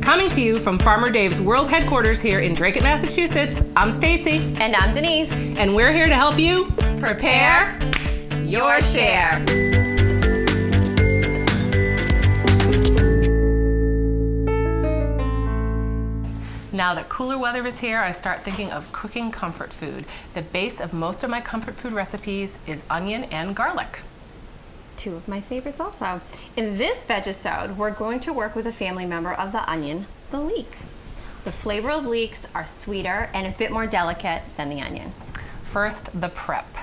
Coming to you from Farmer Dave's World Headquarters here in Drake, Massachusetts, I'm Stacey. And I'm Denise. And we're here to help you prepare your share. Now that cooler weather is here, I start thinking of cooking comfort food. The base of most of my comfort food recipes is onion and garlic. Two of my favorites also. In this Vegisode, we're going to work with a family member of the onion, the leek. The flavor of leeks are sweeter and a bit more delicate than the onion. First, the prep.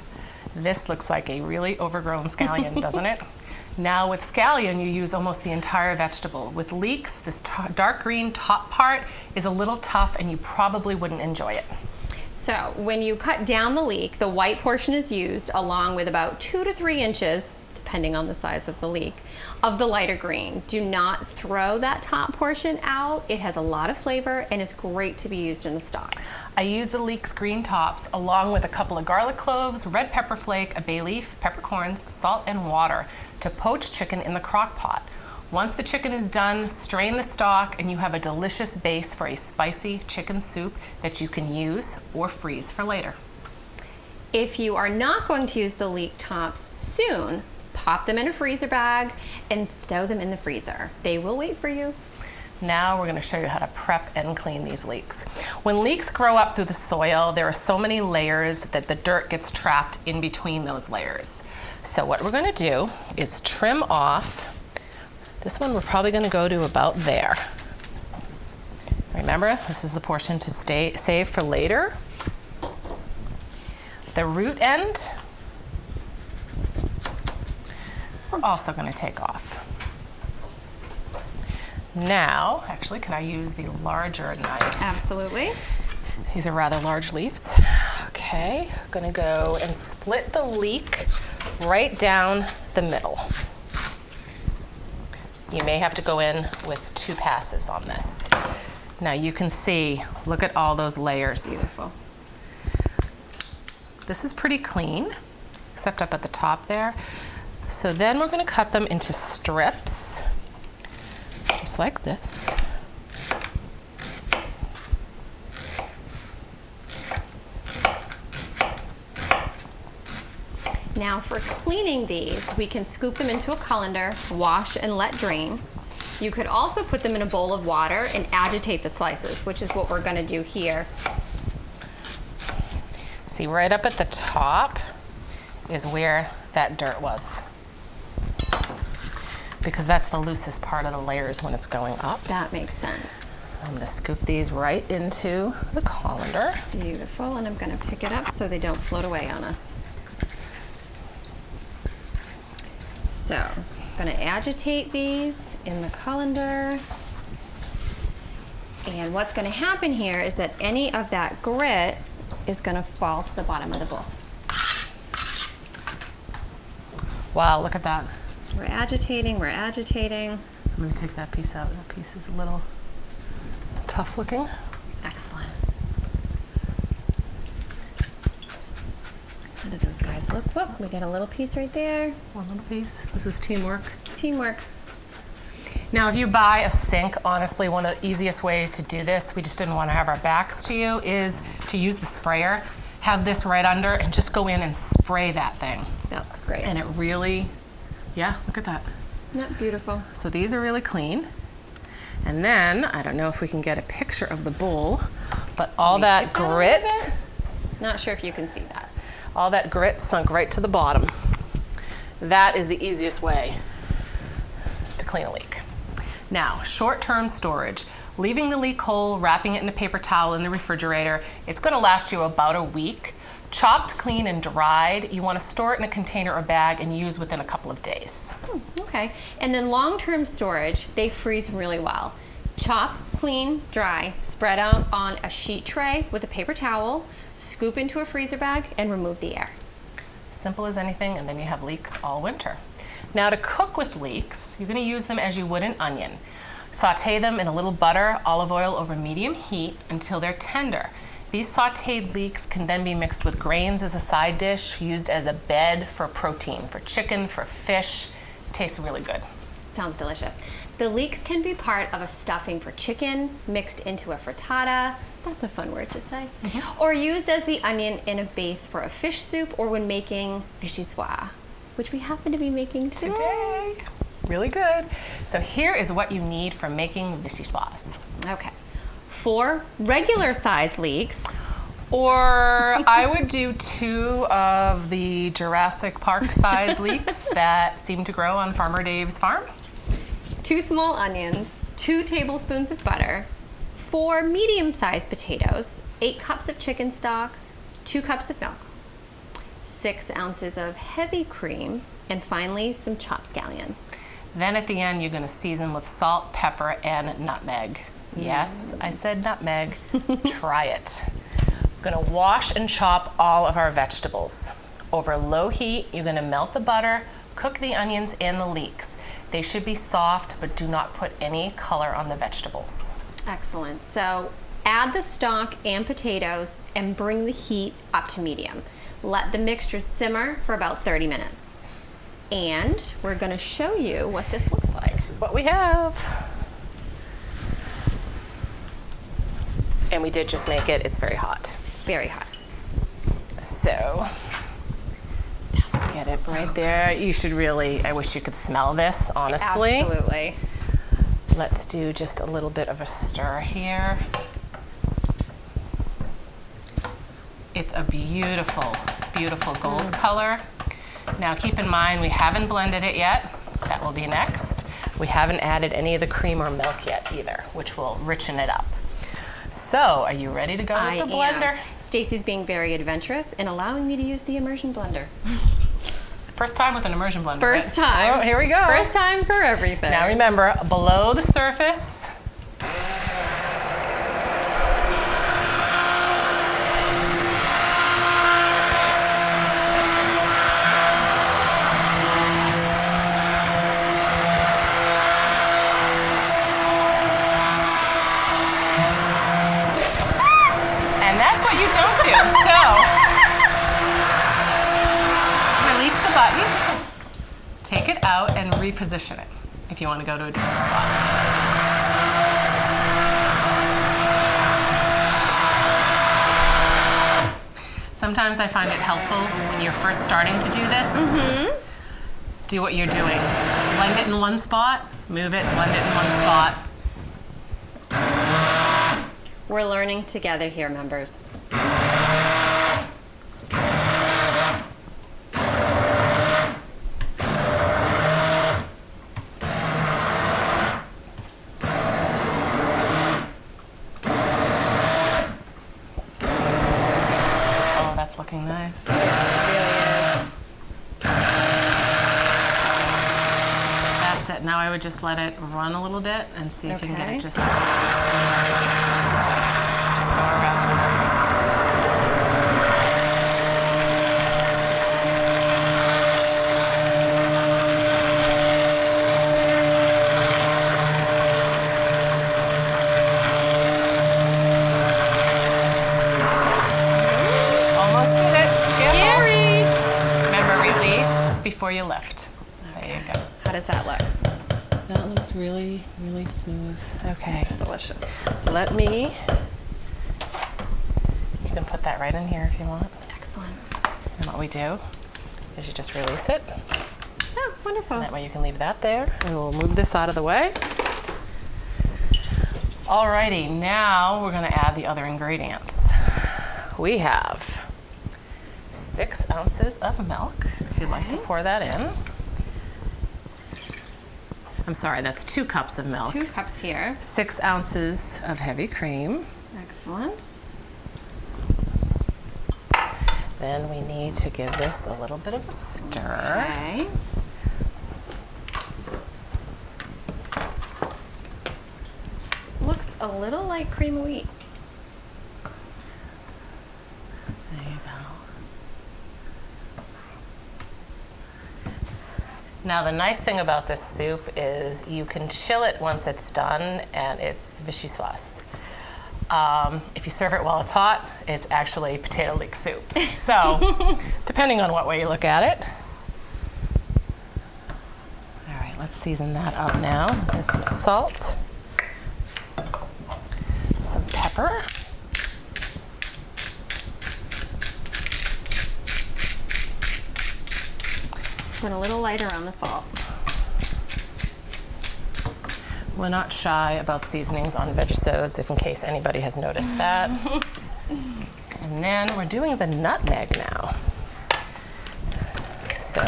This looks like a really overgrown scallion, doesn't it? Now with scallion, you use almost the entire vegetable. With leeks, this dark green top part is a little tough and you probably wouldn't enjoy it. So when you cut down the leek, the white portion is used along with about 2 to 3 inches, depending on the size of the leek, of the lighter green. Do not throw that top portion out. It has a lot of flavor and is great to be used in a stock. I use the leeks green tops along with a couple of garlic cloves, red pepper flake, a bay leaf, peppercorns, salt, and water to poach chicken in the crock pot. Once the chicken is done, strain the stock and you have a delicious base for a spicy chicken soup that you can use or freeze for later. If you are not going to use the leek tops soon, pop them in a freezer bag and stow them in the freezer. They will wait for you. Now we're going to show you how to prep and clean these leeks. When leeks grow up through the soil, there are so many layers that the dirt gets trapped in between those layers. So what we're going to do is trim off. This one we're probably going to go to about there. Remember, this is the portion to save for later. The root end, we're also going to take off. Now, actually, can I use the larger knife? Absolutely. These are rather large leaves. Okay, I'm going to go and split the leek right down the middle. You may have to go in with 2 passes on this. Now you can see, look at all those layers. It's beautiful. This is pretty clean, except up at the top there. So then we're going to cut them into strips, just like this. Now for cleaning these, we can scoop them into a colander, wash and let drain. You could also put them in a bowl of water and agitate the slices, which is what we're going to do here. See, right up at the top is where that dirt was, because that's the loosest part of the layers when it's going up. That makes sense. I'm going to scoop these right into the colander. Beautiful, and I'm going to pick it up so they don't float away on us. So, I'm going to agitate these in the colander. And what's going to happen here is that any of that grit is going to fall to the bottom of the bowl. Wow, look at that. We're agitating, we're agitating. I'm going to take that piece out. That piece is a little tough looking. Excellent. How do those guys look? Whoop, we get a little piece right there. One little piece. This is teamwork. Teamwork. Now, if you buy a sink, honestly, one of the easiest ways to do this, we just didn't want to have our backs to you, is to use the sprayer. Have this right under and just go in and spray that thing. That looks great. And it really, yeah, look at that. Isn't that beautiful? So these are really clean. And then, I don't know if we can get a picture of the bowl, but all that grit, not sure if you can see that. all that grit sunk right to the bottom. That is the easiest way to clean a leek. Now, short-term storage. Leaving the leek whole, wrapping it in a paper towel in the refrigerator, it's going to last you about a week. Chopped, clean, and dried, you want to store it in a container or bag and use within a couple of days. Okay, and then long-term storage, they freeze really well. Chop, clean, dry, spread out on a sheet tray with a paper towel, scoop into a freezer bag, and remove the air. Simple as anything, and then you have leeks all winter. Now to cook with leeks, you're going to use them as you would an onion. Saute them in a little butter, olive oil over medium heat until they're tender. These sauteed leeks can then be mixed with grains as a side dish, used as a bed for protein, for chicken, for fish. Tastes really good. Sounds delicious. The leeks can be part of a stuffing for chicken, mixed into a frittata. That's a fun word to say. Or used as the onion in a base for a fish soup or when making Vegisode, which we happen to be making today. Really good. So here is what you need for making Vegisode. Okay. 4 regular size leeks. Or I would do 2 of the Jurassic Park size leeks that seem to grow on Farmer Dave's farm. 2 small onions, 2 tablespoons of butter, 4 medium-sized potatoes, 8 cups of chicken stock, 2 cups of milk, 6 ounces of heavy cream, and finally some chopped scallions. Then at the end, you're going to season with salt, pepper, and nutmeg. Yes, I said nutmeg. Try it. We're going to wash and chop all of our vegetables. Over low heat, you're going to melt the butter, cook the onions and the leeks. They should be soft, but do not put any color on the vegetables. Excellent. So add the stock and potatoes and bring the heat up to medium. Let the mixture simmer for about 30 minutes. And we're going to show you what this looks like. This is what we have. And we did just make it. It's very hot. Very hot. So get it right there. You should really, I wish you could smell this, honestly. Absolutely. Let's do just a little bit of a stir here. It's a beautiful, beautiful gold color. Now keep in mind, we haven't blended it yet. That will be next. We haven't added any of the cream or milk yet either, which will richen it up. So, are you ready to go with the blender? Stacey's being very adventurous and allowing me to use the immersion blender. First time with an immersion blender. First right? time. Oh, here we go. First time for everything. Now remember, below the surface, so, release the button, take it out, and reposition it if you want to go to a different spot. Sometimes I find it helpful when you're first starting to do this. Do what you're doing. Blend it in one spot, move it, blend it in one spot. We're learning together here, members. Oh, that's looking nice. It really is. That's it. Now I would just let it run a little bit and see if you can get it just a little bit Just go around. Almost did it. Gary! Remember, release before you lift. There you go. How does that look? That looks really, really smooth. Okay. It's delicious. Let me, you can put that right in here if you want. Excellent. And what we do is you just release it. Oh, wonderful. That way you can leave that there. And we'll move this out of the way. Alrighty, now we're gonna add the other ingredients. We have 6 ounces of milk, if you'd like to pour that in. I'm sorry, that's 2 cups of milk. 2 cups here. 6 ounces of heavy cream. Excellent. Then we need to give this a little bit of a stir. Okay. Looks a little like cream of wheat. There you go. Now the nice thing about this soup is you can chill it once it's done and it's Vegisode. If you serve it while it's hot, it's actually potato leek soup. So, depending on what way you look at it. All right, Let's season that up now. There's some salt, some pepper, Went a little lighter on the salt. We're not shy about seasonings on Vegisodes, if in case anybody has noticed that. And then we're doing the nutmeg now. So,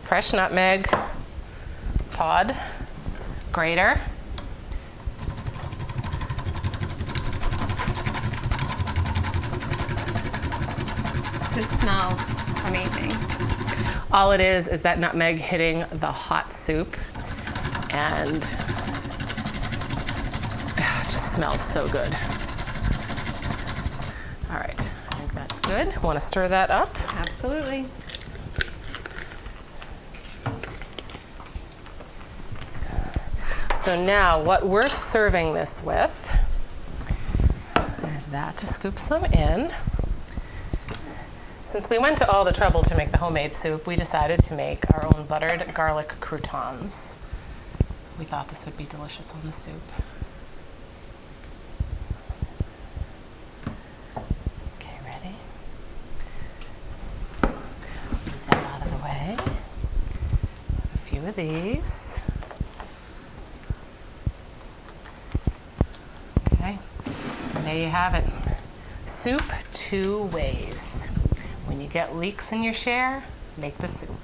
fresh nutmeg, pod, grater. This smells amazing. All it is that nutmeg hitting the hot soup, and it just smells so good. All right, I think that's good. Want to stir that up? Absolutely. So now what we're serving this with, there's that to scoop some in. Since we went to all the trouble to make the homemade soup, we decided to make our own buttered garlic croutons. We thought this would be delicious on the soup. Okay, ready? Move that out of the way. A few of these. Okay, and there you have it. Soup 2 ways. When you get leeks in your share, make the soup.